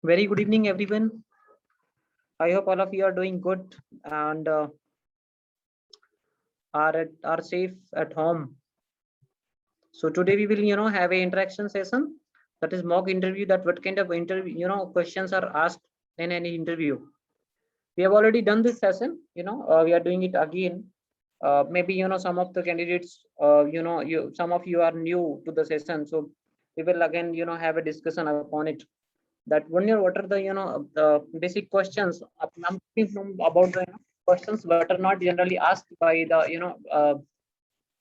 Very good evening, everyone. I hope all of you are doing good and are safe at home. So today we will, have a interaction session, that is mock interview. That what kind of interview, questions are asked in any interview. We have already done this session. We are doing it again. Maybe some of the candidates, some of you are new to the session, so we will again have a discussion upon it. That one year, what are the the basic questions I'm thinking about the questions what are not generally asked by the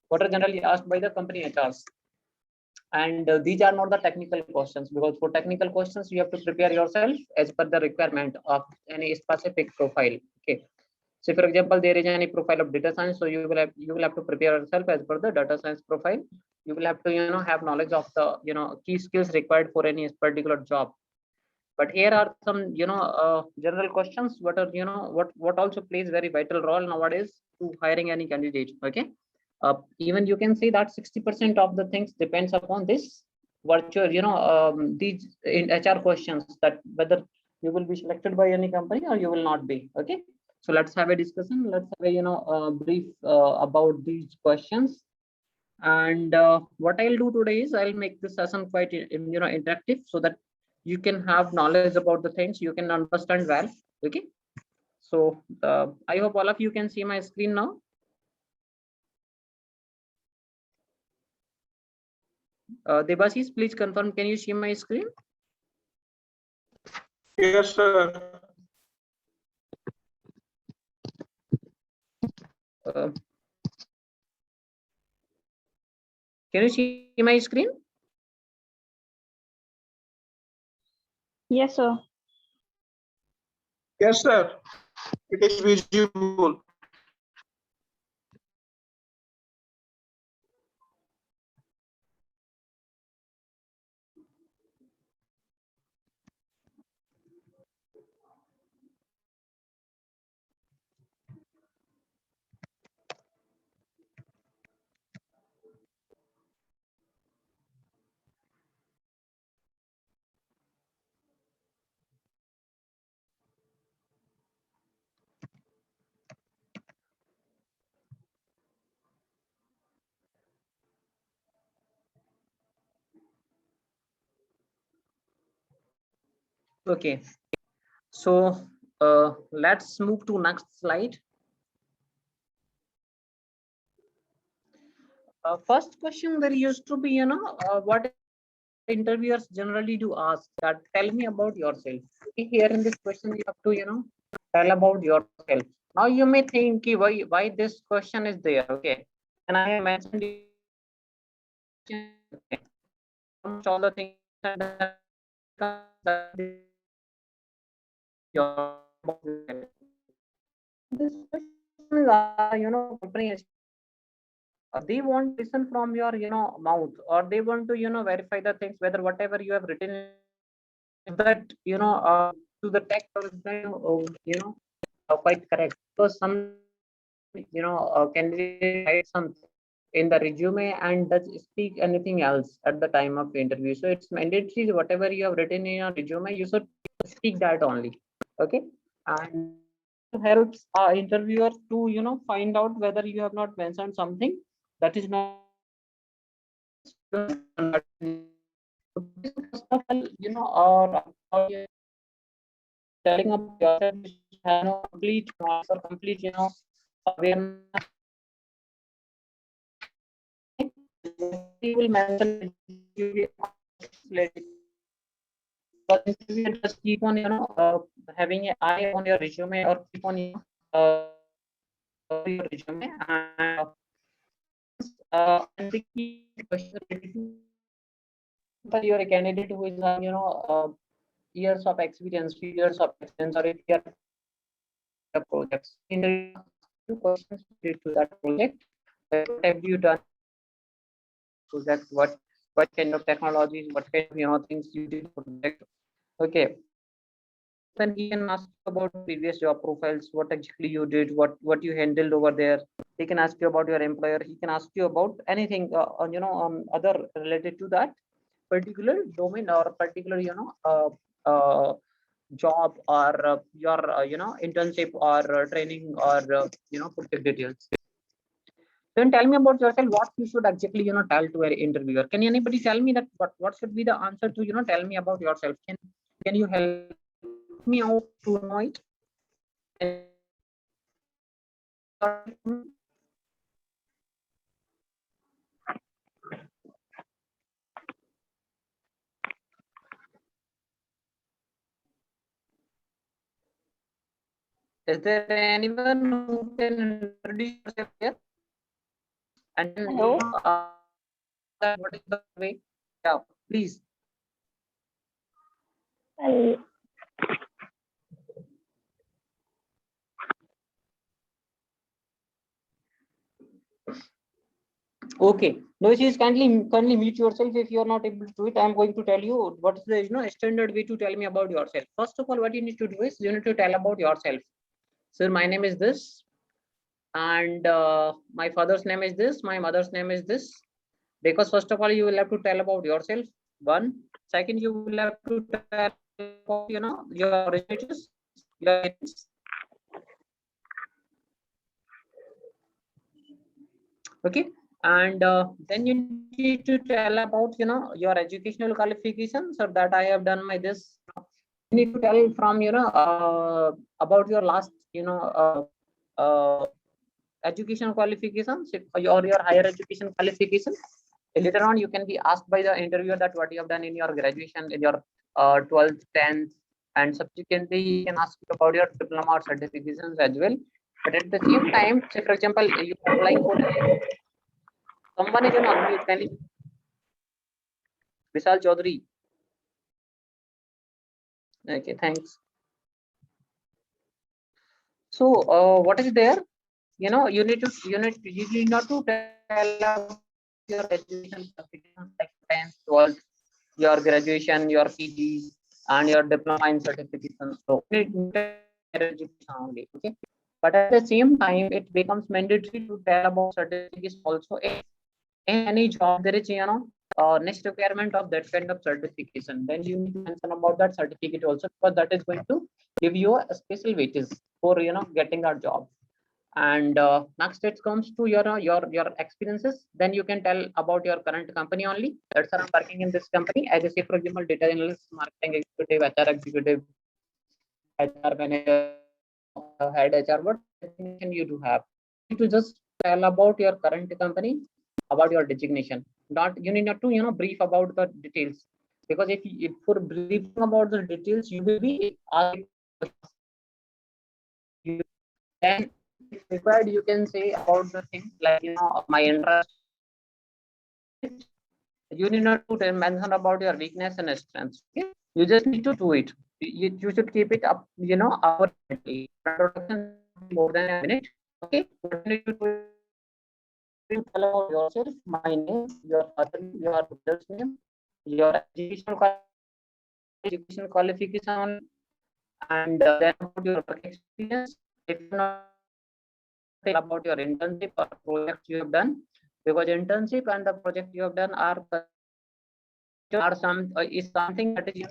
what are generally asked by the company HRs. And these are not the technical questions, because for technical questions you have to prepare yourself as per the requirement of any specific profile. Okay, so for example, there is any profile of data science, so you will have to prepare yourself as per the data science profile. You will have to have knowledge of the key skills required for any particular job. But here are some general questions what are what also plays very vital role nowadays to hiring any candidate. Okay, even you can say that 60% of the things depends upon this virtual these in HR questions, that whether you will be selected by any company or you will not be. Okay, so let's have a discussion, let's have a brief about these questions. And what I'll do today is I'll make this session quite interactive, so that you can have knowledge about the things, you can understand well. Okay, so I hope all of you can see my screen now. Debasis, please confirm, can you see my screen? Yes, sir. Can you see my screen? Yes, sir. Yes, sir. It is visible. Okay, so let's move to next slide. First question, there used to be what interviewers generally do ask, that tell me about yourself. Okay, here in this question you have to tell about yourself. Now you may think why this question is there. Okay, and I have mentioned all the things that this question company they want to listen from your mouth, or they want to verify the things whether whatever you have written that to the text or quite correct. Because some candidate write something in the resume and does speak anything else at the time of interview. So it's mandatory whatever you have written in your resume, you should speak that only. Okay, and helps interviewer to find out whether you have not mentioned something that is not or telling about yourself has no complete knowledge or complete awareness. You will mention but interviewer just keep on having an eye on your resume, or keep on your resume, and the key question you're a candidate who is years of experience, few years of experience, or if you are projects in the questions related to that project. What have you done project? What kind of technologies, what kind of things you did for project? Okay, then he can ask you about previous job profiles, what exactly you did, what you handled over there. He can ask you about your employer, he can ask you about anything other related to that particular domain or particular job or your internship or training or put details. Then tell me about yourself. What you should exactly tell to an interviewer. Can anybody tell me that what should be the answer to tell me about yourself? Can you help me out to know it? Is there anyone who can introduce yourself here? And then, Hello. what is the way? Yeah, please. Well, Okay. No issues. Kindly mute yourself if you are not able to do it. I am going to tell you what is the standard way to tell me about yourself. First of all, what you need to do is you need to tell about yourself. Sir, my name is this, and my father's name is this, my mother's name is this. Because first of all, you will have to tell about yourself. One. Second, you will have to tell about, your relatives, your parents. Okay. And then you need to tell about your educational qualifications, so that I have done my this. You need to tell from about your last education qualifications or your higher education qualification. Later on you can be asked by the interviewer that what you have done in your graduation, in your 12th, 10th, and subsequently you can ask you about your diploma or certifications as well. But at the same time, say for example, you are applying for someone is unmute. Can you? Vishal Chaudhary. Okay, thanks. So what is there? You need not to tell your education certifications like 10th, 12th, your graduation, your PG, and your diploma in certification. So education only. Okay. But at the same time, it becomes mandatory to tell about certificates also. In any job, there is next requirement of that kind of certification. Then you need to mention about that certificate also, because that is going to give you a special weightage for getting that job. And next it comes to your experiences. Then you can tell about your current company only. That's why I'm working in this company as a, say for example, data analyst, marketing executive, HR executive, HR manager, head HR. What designation you do have? You need to just tell about your current company, about your designation. Not you need not to brief about the details, because if for briefing about the details you will be asked. Then if required, you can say about the things like my interest. You need not to mention about your weakness and strengths. Okay? You just need to do it. You should keep it up, hour introduction more than a minute. Okay. What you need to do is tell about yourself, my name, your father, your brother's name, your education qualification, and then about your work experience. If you not about your internship or projects you have done, because internship and the project you have done are some is something that is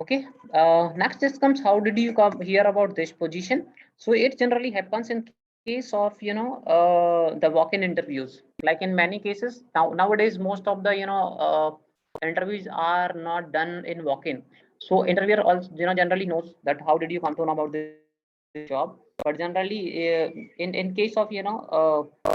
okay. Next is comes, how did you come hear about this position? So it generally happens in case of the walk-in interviews. Like in many cases nowadays, most of the interviews are not done in walk-in. So interviewer also generally knows that how did you come to know about this job. But generally in case of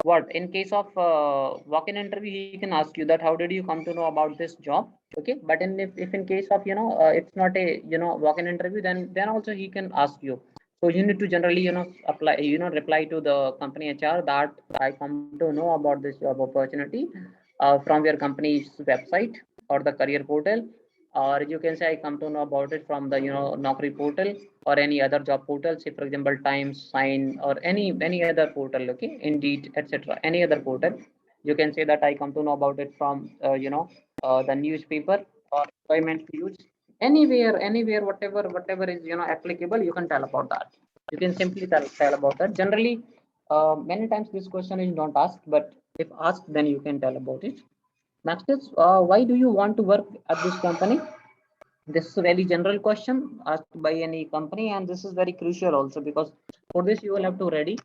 what in case of walk-in interview, he can ask you that how did you come to know about this job. Okay. But if in case of it's not a walk-in interview, then also he can ask you. So you need to generally apply reply to the company HR that I come to know about this job opportunity from your company's website or the career portal. or you can say I come to know about it from the Naukri portal or any other job portal, say for example Times, Sign, or any other portal, okay, Indeed, etc., any other portal. You can say that I come to know about it from the newspaper or employment news, anywhere, whatever is applicable, you can tell about that. You can simply tell about that. Generally, many times this question is not asked, but if asked, then you can tell about it. Next is, why do you want to work at this company? This is a very general question asked by any company, and this is very crucial also, because for this you will have to ready,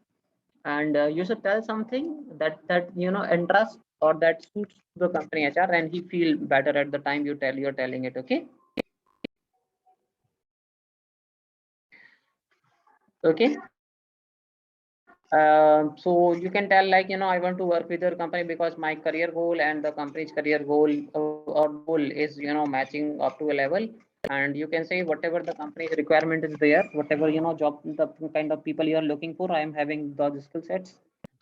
and you should tell something that interests or that suits the company HR, and he feel better at the time you're telling it. Okay. Okay. So you can tell, like, I want to work with your company because my career goal and the company's career goal or goal is matching up to a level. And you can say whatever the company's requirement is there, whatever job, the kind of people you are looking for, I am having those skill sets.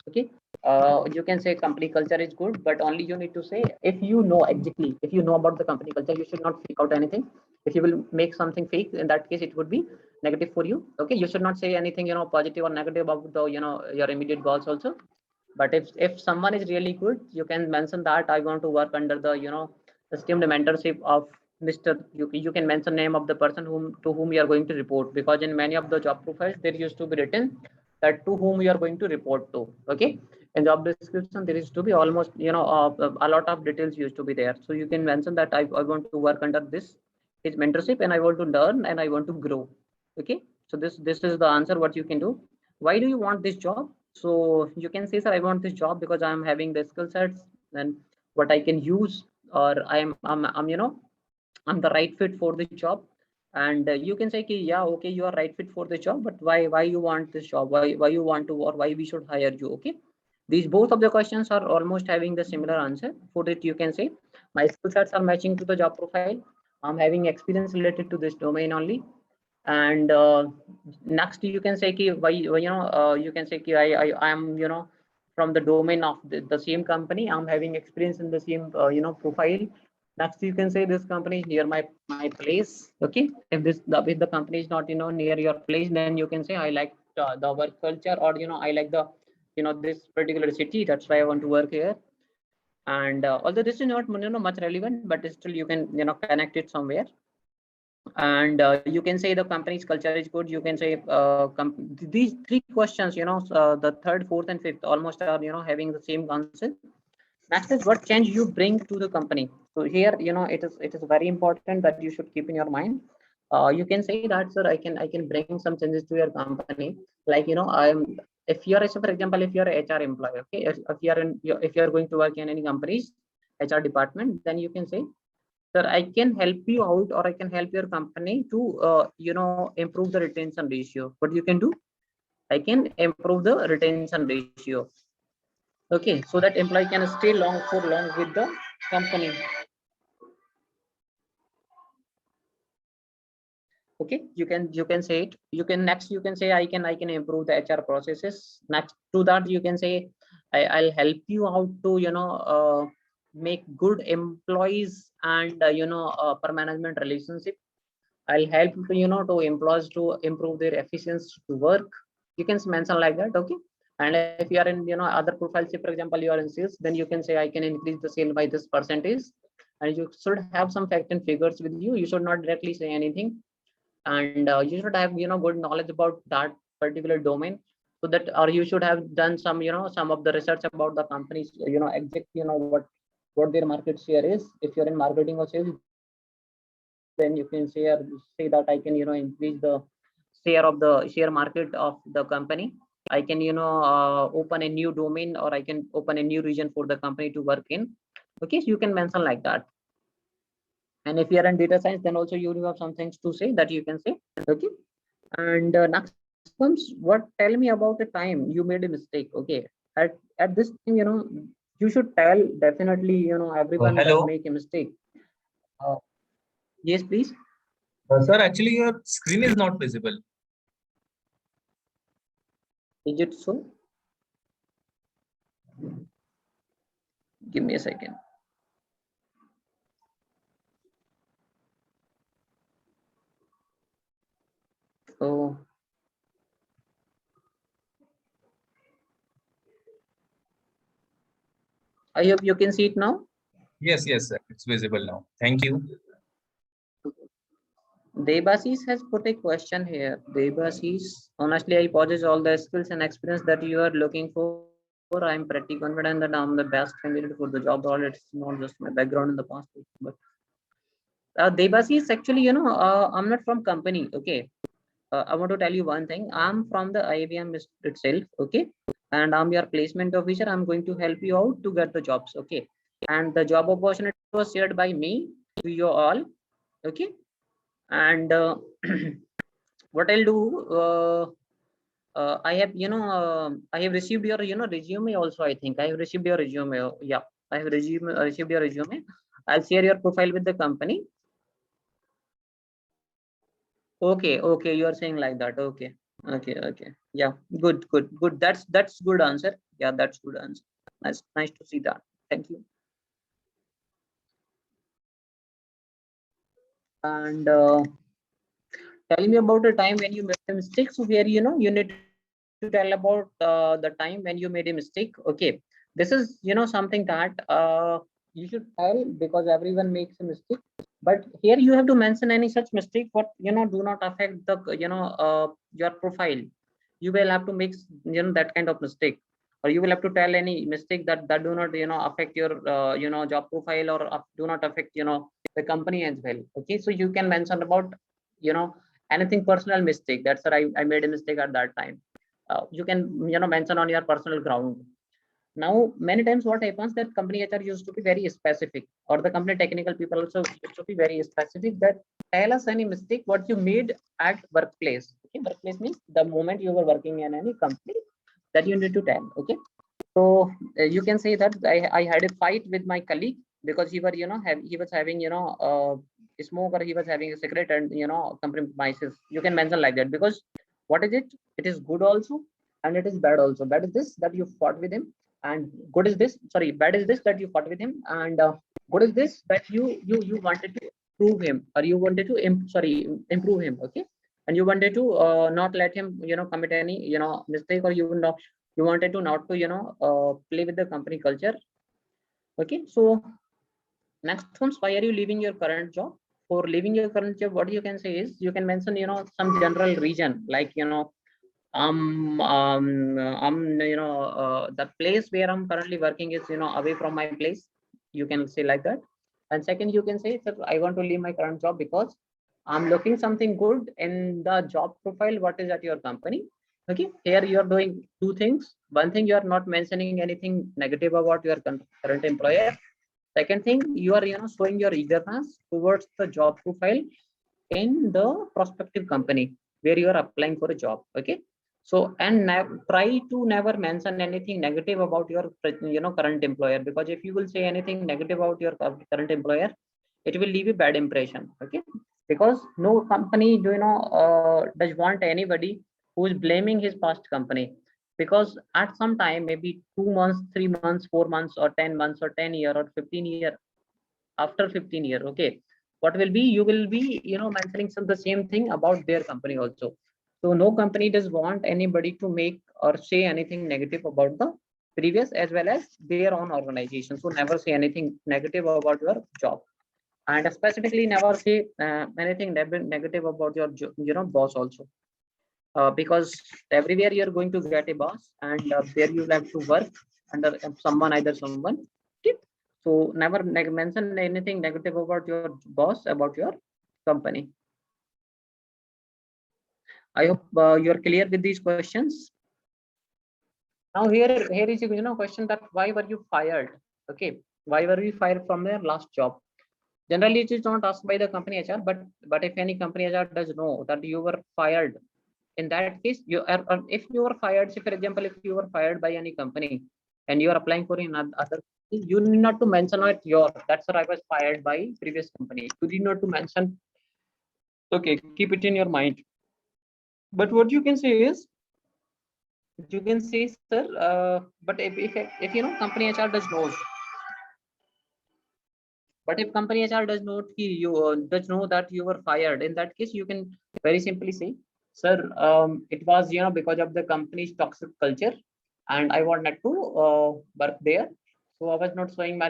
Okay. You can say company culture is good, but only you need to say, if you know exactly, if you know about the company culture, you should not fake out anything. If you will make something fake, in that case it would be negative for you. Okay, you should not say anything positive or negative about the your immediate goals also. But if someone is really good, you can mention that I want to work under the esteemed mentorship of Mr. You can mention name of the person whom you are going to report, because in many of the job profiles there used to be written that to whom you are going to report to. Okay, in job description there is to be almost a lot of details used to be there, so you can mention that I want to work under this his mentorship, and I want to learn and I want to grow. Okay, so this is the answer what you can do. Why do you want this job? So you can say, sir, I want this job because I'm having the skill sets and what I can use, or I'm the right fit for the job. And you can say, yeah, okay, you are right fit for the job, but why you want this job? Why you want to, or why we should hire you? Okay, these both of the questions are almost having the similar answer. For it, you can say my skill sets are matching to the job profile. I'm having experience related to this domain only. And next you can say why you can say I am from the domain of the same company. I'm having experience in the same profile. Next you can say this company is near my place. Okay, if the company is not near your place, then you can say I like the work culture, or I like the this particular city, that's why I want to work here. And although this is not much relevant, but still you can connect it somewhere. And you can say the company's culture is good. You can say these three questions, the third, fourth, and fifth almost are having the same answer. Next is, what change you bring to the company. So here it is very important that you should keep in your mind. You can say that, sir, I can bring some changes to your company, like I'm if you are, for example, if you are a HR employee. Okay, if you are if you are going to work in any company's HR department, then you can say, sir, I can help you out, or I can help your company to improve the retention ratio. What you can do, I can improve the retention ratio. Okay, so that employee can stay long with the company. Okay, you can say it. Next you can say, I can improve the HR processes. Next to that, you can say, I'll help you out to make good employees and per management relationship. I'll help to employees to improve their efficiency to work. You can mention like that. Okay, and if you are in other profiles, say for example you are in sales, then you can say, I can increase the sale by this percentage. And you should have some fact and figures with you. You should not directly say anything. And you should have good knowledge about that particular domain, so that, or you should have done some some of the research about the company's exact what their market share is. If you're in marketing or sales, then you can say that I can increase the share of the share market of the company. I can open a new domain, or I can open a new region for the company to work in. Okay, so you can mention like that. And if you are in data science, then also you have some things to say that you can say. Okay, and next comes, what, tell me about the time you made a mistake. Okay, at this time, you should tell, definitely everyone that Hello. make a mistake. uh, yes, please. Sir, actually your screen is not visible. Is it so? Give me a second. Oh, I hope you can see it now. Yes, yes, sir. It's visible now. Thank you. Debasis has put a question here. Debasis, honestly, I possess all the skills and experience that you are looking for. I'm pretty confident that I'm the best candidate for the job role. It's not just my background in the past, but Debasis actually, I'm not from company. Okay, I want to tell you one thing. I'm from the IBM itself. Okay, and I'm your placement officer. I'm going to help you out to get the jobs. Okay, and the job opportunity was shared by me to you all. Okay, and what I'll do, I have, I have received your, resume also. I think I have received your resume. Yeah, I have received your resume. I'll share your profile with the company. Okay, okay, you are saying like that. Okay, okay, okay. Yeah, good, good, good. That's good answer. Yeah, that's good answer. Nice to see that. Thank you. And tell me about the time when you made a mistake. So where you need to tell about the time when you made a mistake. Okay, this is something that you should tell because everyone makes a mistake. But here you have to mention any such mistake what do not affect the your profile. You will have to make that kind of mistake, or you will have to tell any mistake that do not affect your job profile, or do not affect the company as well. Okay, so you can mention about you know anything personal mistake. That's what I made a mistake at that time. You can mention on your personal ground. Now many times what happens that company HR used to be very specific, or the company technical people also used to be very specific, that tell us any mistake what you made at workplace. Okay, workplace means the moment you were working in any company, that you need to tell. Okay, so you can say that I had a fight with my colleague because he was having smoke, or he was having a cigarette and compromises. You can mention like that, because what is it? It is good also, and it is bad also. Bad is this that you fought with him, and good is this. Sorry, bad is this that you fought with him, and good is this that you wanted to prove him, or you wanted to improve him. Okay, and you wanted to not let him commit any mistake, or you wanted to not to play with the company culture. Okay, so next one's, why are you leaving your current job? For leaving your current job, what you can say is, you can mention some general reason, like the place where I'm currently working is away from my place. You can say like that. And second, you can say that I want to leave my current job because I'm looking something good in the job profile what is at your company. Okay, here you are doing two things. One thing, you are not mentioning anything negative about your current employer. Second thing, you are showing your eagerness towards the job profile in the prospective company where you are applying for a job. Okay, so and try to never mention anything negative about your current employer, because if you will say anything negative about your current employer, it will leave a bad impression. Okay, because no company does want anybody who is blaming his past company, because at some time, maybe 2 months, 3 months, 4 months, or 10 months, or 10 year, or 15 year, after 15 year, okay, what will be, you will be mentioning the same thing about their company also. So no company does want anybody to make or say anything negative about the previous as well as their own organization. So never say anything negative about your job, and specifically never say anything negative about your boss also, because everywhere you're going to get a boss, and there you have to work under someone, either someone. Okay, so never mention anything negative about your boss, about your company. I hope you're clear with these questions. Now here is a question, that why were you fired? Okay, why were you fired from your last job? Generally it is not asked by the company HR, but if any company HR does know that you were fired, in that case, you are, if you were fired, say for example, if you were fired by any company and you are applying for another, you need not to mention it your, that's what I was fired by previous company. You need not to mention. Okay, keep it in your mind. But what you can say is, you can say, sir, but if company HR does knows, but if company HR does not, does know that you were fired, in that case you can very simply say Sir, it was, because of the company's toxic culture, and I wanted to work there. So I was not showing my,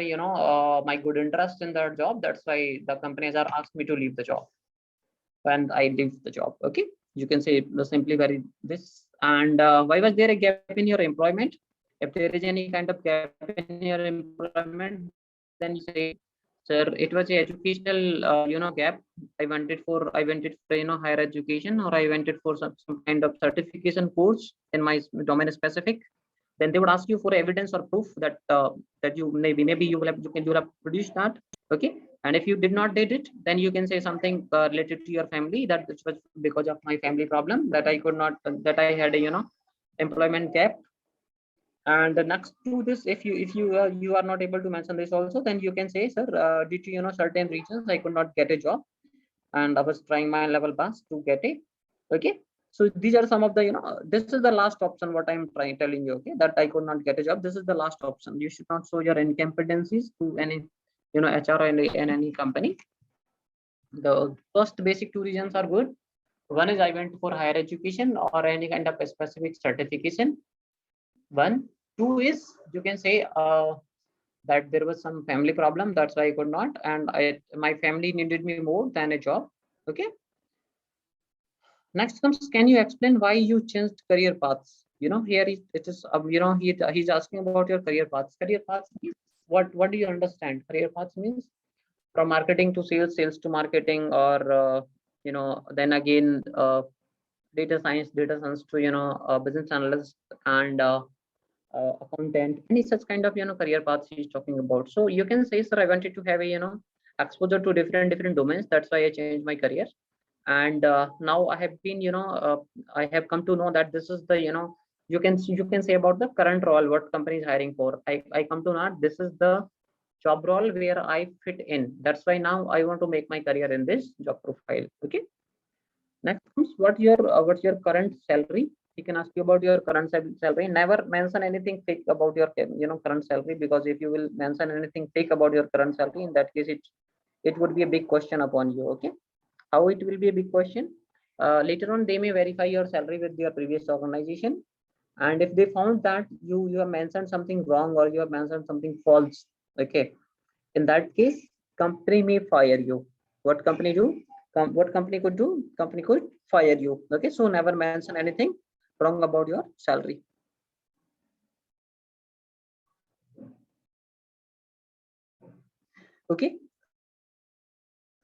my good interest in that job. That's why the companies are asked me to leave the job, and I leave the job. Okay, you can say the simply very this. And why was there a gap in your employment? If there is any kind of gap in your employment, then you say, sir, it was a educational, gap. I wanted for, higher education, or I wanted for some kind of certification course in my domain specific. Then they would ask you for evidence or proof that that you maybe you will have produced that. Okay, and if you did not did it, then you can say something related to your family, that this was because of my family problem that I could not that I had a employment gap. And the next to this, if you are not able to mention this also, then you can say, sir, due to certain reasons I could not get a job, and I was trying my level best to get it. Okay, so these are some of the, this is the last option what I'm trying telling you. Okay, that I could not get a job, this is the last option. You should not show your incompetencies to any, HR in any company. The first basic two reasons are good. One is I went for higher education or any kind of a specific certification. One. Two is, you can say, that there was some family problem, that's why I could not, and my family needed me more than a job. Okay, next comes, can you explain why you changed career paths? Here it is, he's asking about your career paths. Career paths means, what do you understand? Career paths means from marketing to sales, sales to marketing, or then again, data science to business analyst, and accountant, any such kind of career paths he's talking about. So you can say, sir, I wanted to have a exposure to different domains, that's why I changed my career. And now I have been, I have come to know that this is the, you can say about the current role what company is hiring for. I come to know this is the job role where I fit in, that's why now I want to make my career in this job profile. Okay, next comes, what's your current salary? He can ask you about your current salary. Never mention anything fake about your current salary, because if you will mention anything fake about your current salary, in that case it would be a big question upon you. Okay, how it will be a big question? Later on they may verify your salary with your previous organization, and if they found that you have mentioned something wrong, or you have mentioned something false, okay, in that case company may fire you. What company do? What company could do? Company could fire you. Okay, so never mention anything wrong about your salary. Okay,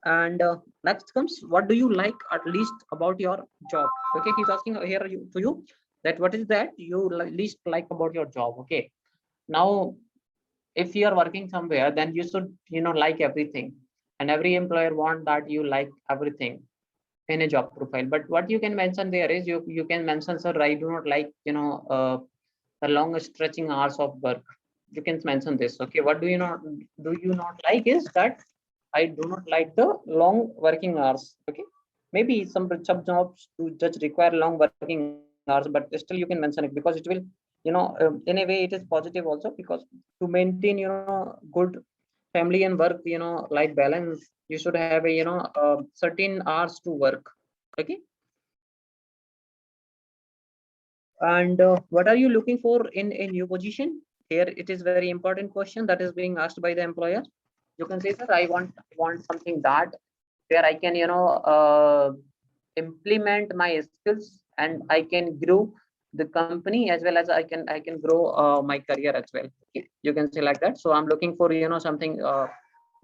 and next comes, what do you like at least about your job? Okay, he's asking here to you that what is that you least like about your job. Okay, now if you are working somewhere, then you should like everything, and every employer want that you like everything in a job profile. But what you can mention there is, you can mention, sir, I do not like the long stretching hours of work. You can mention this. Okay, what do you not like is that I do not like the long working hours. Okay, maybe some jobs do just require long working hours, but still you can mention it, because it will in a way it is positive also, because to maintain good family and work life balance, you should have a certain hours to work. Okay, and what are you looking for in a new position? Here it is very important question that is being asked by the employer. You can say, sir, I want something that where I can implement my skills, and I can grow the company, as well as I can grow my career as well. Okay, you can say like that. So I'm looking for something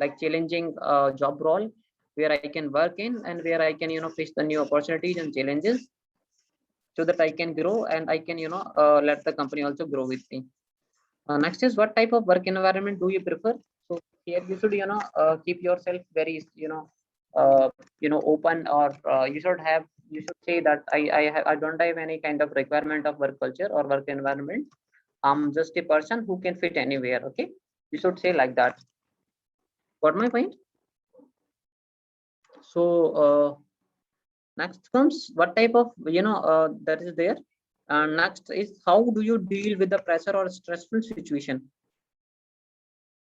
like challenging job role, where I can work in, and where I can face the new opportunities and challenges, so that I can grow, and I can let the company also grow with me. Next is, what type of work environment do you prefer? So here you should keep yourself very open, or you should say that I don't have any kind of requirement of work culture or work environment. I'm just a person who can fit anywhere. Okay, you should say like that. Got my point? So next comes, what type of that is there. Next is, how do you deal with the pressure or stressful situation?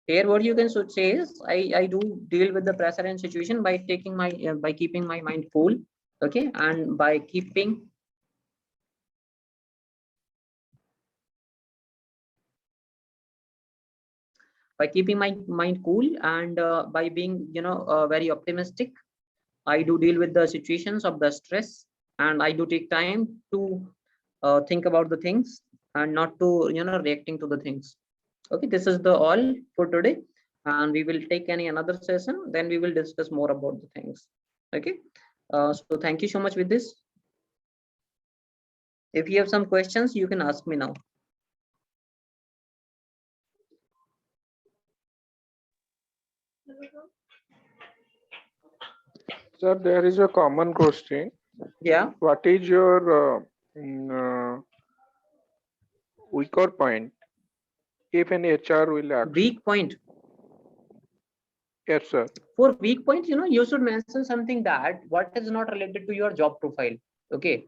Here what you can should say is, I do deal with the pressure and situation by taking my by keeping my mind cool, Okay, and by keeping my mind cool, and by being very optimistic, I do deal with the situations of the stress, and I do take time to think about the things and not to reacting to the things. Okay, this is the all for today, and we will take any another session, then we will discuss more about the things. Okay, so thank you so much with this. If you have some questions, you can ask me now. Sir, there is a common question. Yeah, What is your weaker point if an HR will ask? weak point. Yes, sir. For weak points, you should mention something that what is not related to your job profile. Okay,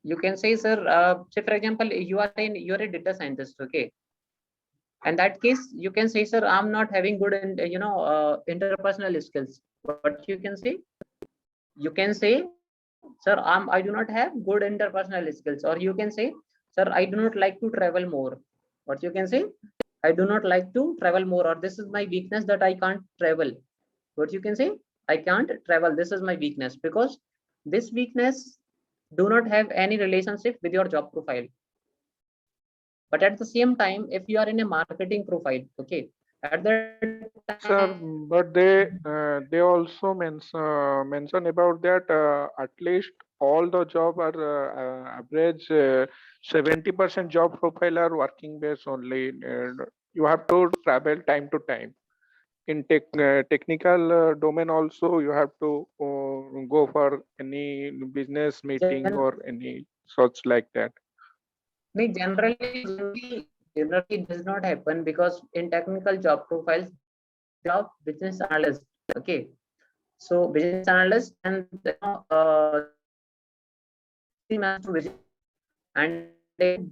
you can say, sir, say for example, you're a data scientist. Okay, in that case you can say, sir, I'm not having good interpersonal skills. What you can say, sir, I do not have good interpersonal skills. Or you can say, sir, I do not like to travel more. What you can say, I do not like to travel more, or this is my weakness that I can't travel. What you can say, I can't travel, this is my weakness, because this weakness do not have any relationship with your job profile. But at the same time, if you are in a marketing profile, okay, at that Sir, time, but they also mention about that at least all the job are average 70% job profile are working base only. You have to travel time to time. In technical domain also, you have to go for any business meeting or any such like that. generally does not happen, because in technical job profiles, job business analyst. Okay, so business analyst and team has to visit, and then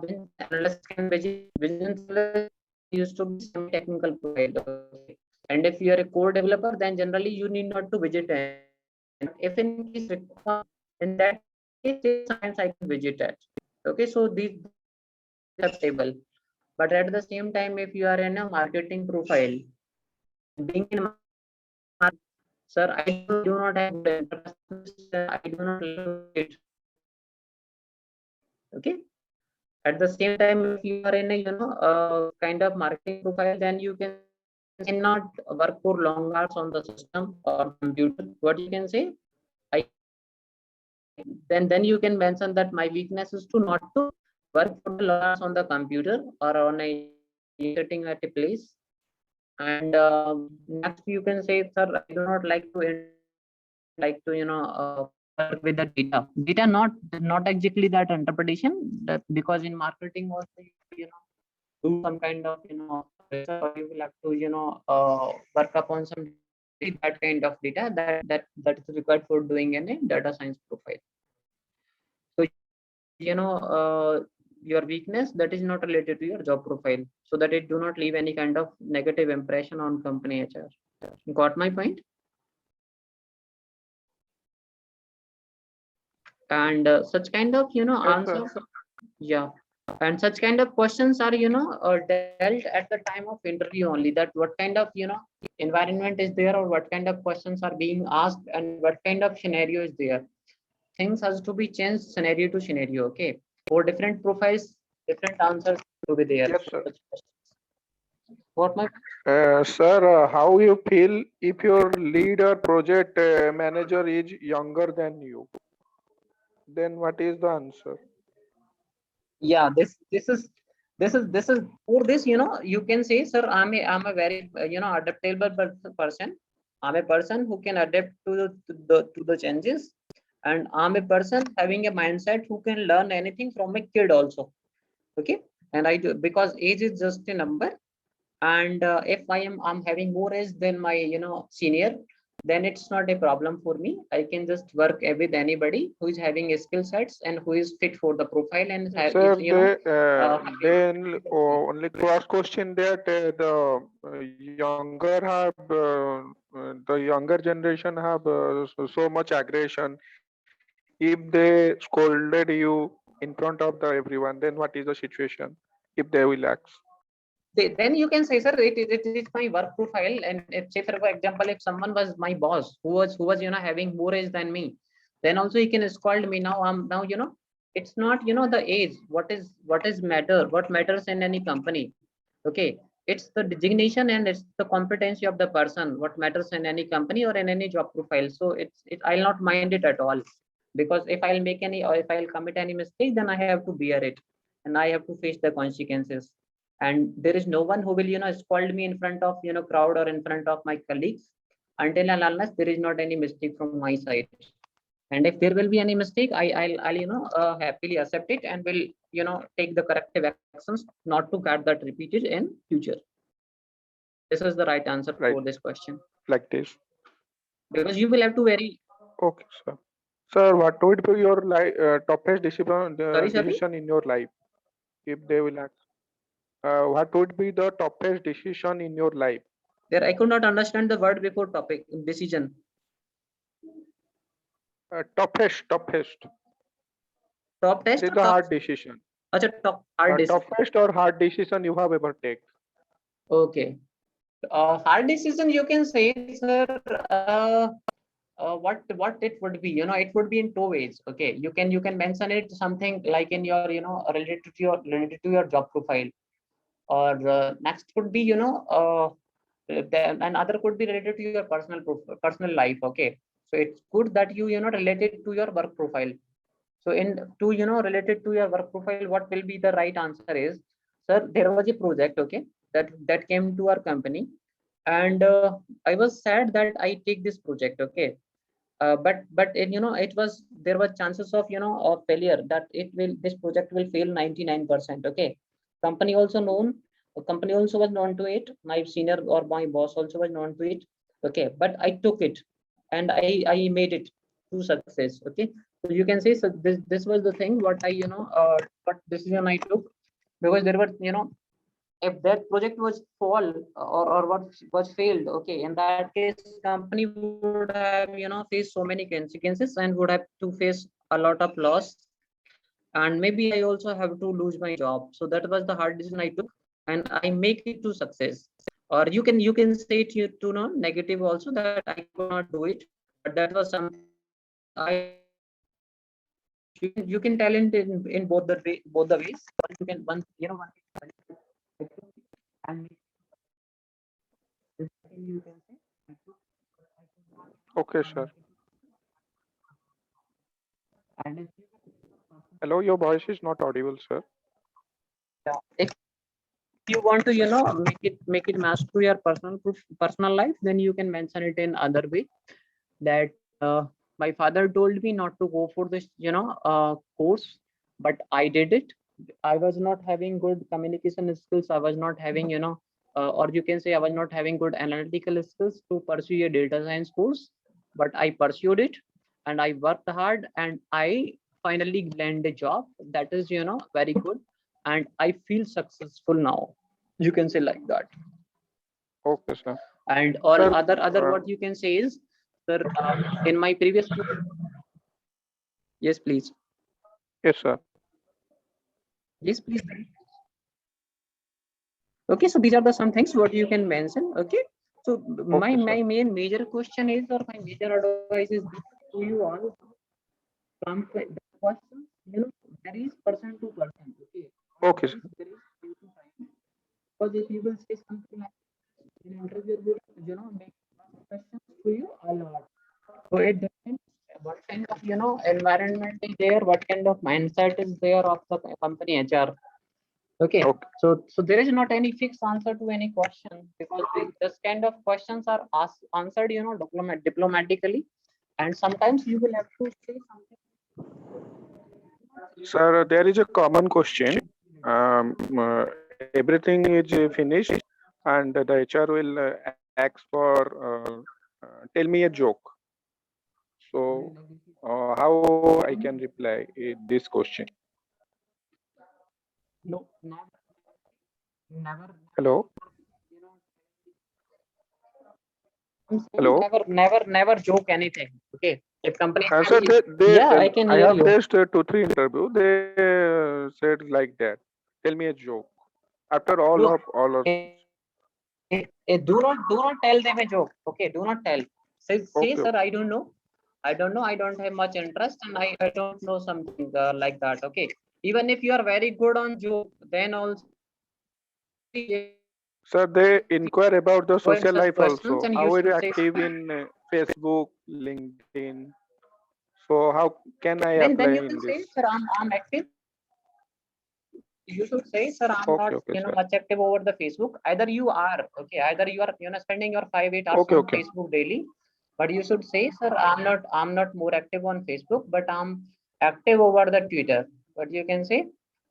business analyst can visit. Business analyst used to be semi-technical profile. Okay. And if you are a core developer, then generally you need not to visit. And if in case required, in that case, sometimes I can visit it. Okay, so these are stable. But at the same time, if you are in a marketing profile, being in marketing, sir, I do not have good interpersonal, I do not like it. Okay. At the same time, if you are in a kind of marketing profile, then you cannot work for long hours on the system or computer. What you can say, I then you can mention that my weakness is to not to work for long hours on the computer or on a sitting at a place. And next you can say, sir, I do not like to work with the data, not exactly that interpretation, that because in marketing also do some kind of research, or you will have to work upon some that kind of data that is required for doing any data science profile. So your weakness that is not related to your job profile, so that it do not leave any kind of negative impression on company HR. Got my point? And such kind of Yes, sir. answers, yeah, and such kind of questions are dealt at the time of interview only, that what kind of environment is there, or what kind of questions are being asked, and what kind of scenario is there. Things has to be changed scenario to scenario. Okay, for different profiles, different answers to be there. Yes, sir. What my Sir, how you feel if your lead or project manager is younger than you? Then what is the answer? yeah, this is for this, you can say, sir, I'm a very adaptable person. I'm a person who can adapt to the changes, and I'm a person having a mindset who can learn anything from a kid also. Okay, and I do, because age is just a number. And if I'm having more age than my senior, then it's not a problem for me. I can just work with anybody who is having skill sets and who is fit for the profile, and Sir, is then only cross question that the younger generation have so much aggression. if they scolded you in front of the everyone, then what is the situation if they will ask? Then you can say, sir, it is my work profile. And if, say, for example, if someone was my boss who was having more age than me, then also he can scold me. Now it's not the age. What is matter? What matters in any company? Okay, it's the designation and it's the competency of the person. What matters in any company or in any job profile. So I'll not mind it at all, because if I'll make any, or if I'll commit any mistake, then I have to bear it and I have to face the consequences. And there is no one who will scold me in front of crowd or in front of my colleagues, until and unless there is not any mistake from my side. And if there will be any mistake, I'll happily accept it and will take the corrective actions not to get that repeated in future. This is the right answer Right. for this question, Like this? because you will have to very. Okay, sir. Sir, what would be your toughest decision Sorry, decision in your life if they will ask? What would be the toughest decision in your life? There, I could not understand the word before topic decision. Toughest. Top test It is or a top? hard decision. Top hard decision. Toughest or hard decision you have ever taken? Okay. Hard decision, you can say, sir. What it would be, it would be in two ways. Okay, you can mention it something like in your related to your job profile, or next could be then another could be related to your personal life. Okay, so it's good that you related to your work profile. So in to related to your work profile, what will be the right answer is, sir, there was a project, okay, that came to our company, and I was sad that I take this project. Okay, but it was, there were chances of of failure, that this project will fail 99%. Okay, company also known company also was known to it, my senior or my boss also was known to it. Okay, but I took it and I made it to success. Okay, so you can say, so this was the thing what I what decision I took, because there were if that project was fall, or what was failed, okay, in that case company would have faced so many consequences and would have to face a lot of loss, and maybe I also have to lose my job. So that was the hard decision I took, and I make it to success. Or you can say it to negative also, that I could not do it, but that was something I, you can tell it in both the ways. Or you can one and you can say Okay, sir. and if Hello, your voice is not audible, sir. if you want to make it match to your personal life, then you can mention it in other way, that my father told me not to go for this course, but I did it. I was not having good communication skills, I was not having or you can say I was not having good analytical skills to pursue a data science course, but I pursued it and I worked hard and I finally landed a job that is very good, and I feel successful now. You can say like that. Okay, sir. And all Sir, other what you can say is, sir, in my previous. Yes, please. yes, sir. Yes, please. Okay, so these are the some things what you can mention. Okay, so my Okay, sir. main major question is, or my major advice is to you all, from the questions, there is person to person. Okay. Okay, sir. There is time to time. Because if you will say something like an interviewer will make questions to you a lot. So it depends what kind of environment is there, what kind of mindset is there of the company HR. Okay, Okay. so there is not any fixed answer to any question, because this kind of questions are answered diplomatically, and sometimes you will have to say something. Sir, there is a common question. Everything is finished, and the HR will ask for tell me a joke. So, how I can reply this question? No, never. Hello. I'm saying Hello. never joke anything. Okay, If company Sir, yeah, I can I hear have you. faced 2-3 interview. They said like that. Tell me a joke. After Do- all of do not tell them a joke. Okay, do not tell. Say, okay, sir, I don't know. I don't know. I don't have much interest, and I don't know something like that. Okay. Even if you are very good on joke, then also sir, they inquire about the avoid social such life questions, also. and you How are you should say. active in Facebook, LinkedIn? So how can I Then apply you in will this? say, sir, I'm active. You should say, sir, I'm not, Okay, okay, sir. much active over the Facebook. Either you are, okay, either you are, spending your 5-8 hours Okay, on okay. Facebook daily, but you should say, sir, I'm not more active on Facebook, but I'm active over the Twitter. But you can say,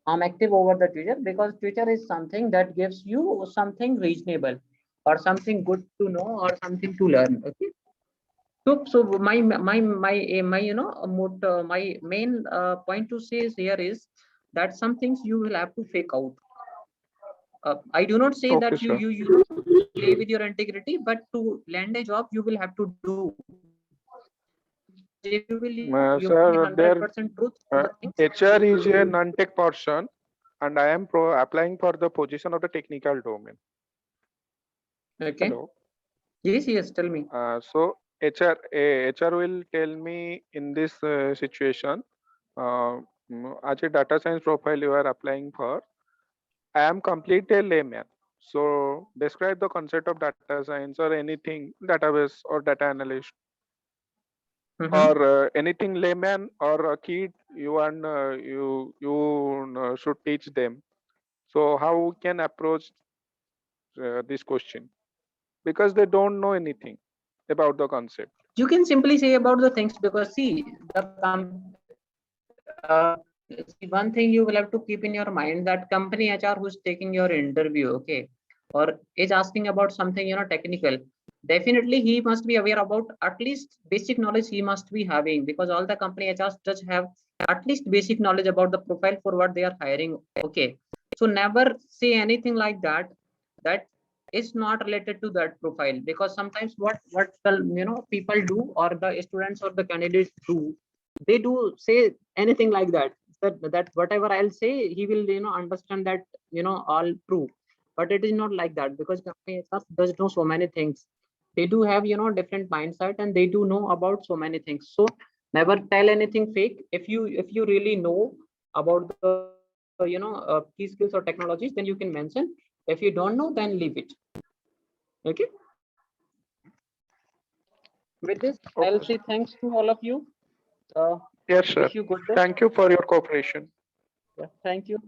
I'm active over the Twitter, because Twitter is something that gives you something reasonable or something good to know or something to learn. Okay. So my main point to say is here is that some things you will have to fake out. I do not say Okay, that sir. you play with your integrity, but to land a job, you will have to do. If you will, you be Sir, there 100% truth to the things. HR is a non-tech person, and I am applying for the position of the technical domain. Okay. Hello. Yes, yes. Tell me. So HR will tell me in this situation, as a data science profile you are applying for, I am complete a layman. So describe the concept of data science or anything, database or data analyst Mhm. or anything layman or a kid you want should teach them. So how we can approach this question, because they don't know anything about the concept. You can simply say about the things, because see see, one thing you will have to keep in your mind, that company HR who's taking your interview, okay, or is asking about something, technical, definitely he must be aware about at least basic knowledge he must be having, because all the company HRs does have at least basic knowledge about the profile for what they are hiring. Okay. So never say anything like that that is not related to that profile, because sometimes what the people do, or the students or the candidates do, they do say anything like that whatever I'll say, he will understand that all true. But it is not like that, because company itself does know so many things. They do have different mindset, and they do know about so many things. So never tell anything fake. If you really know about the key skills or technologies, then you can mention. If you don't know, then leave it. Okay. With this, I'll Okay, say sir. thanks to all of you. Yes, sir. Wish you good day. Thank you for your cooperation. Yeah, thank you.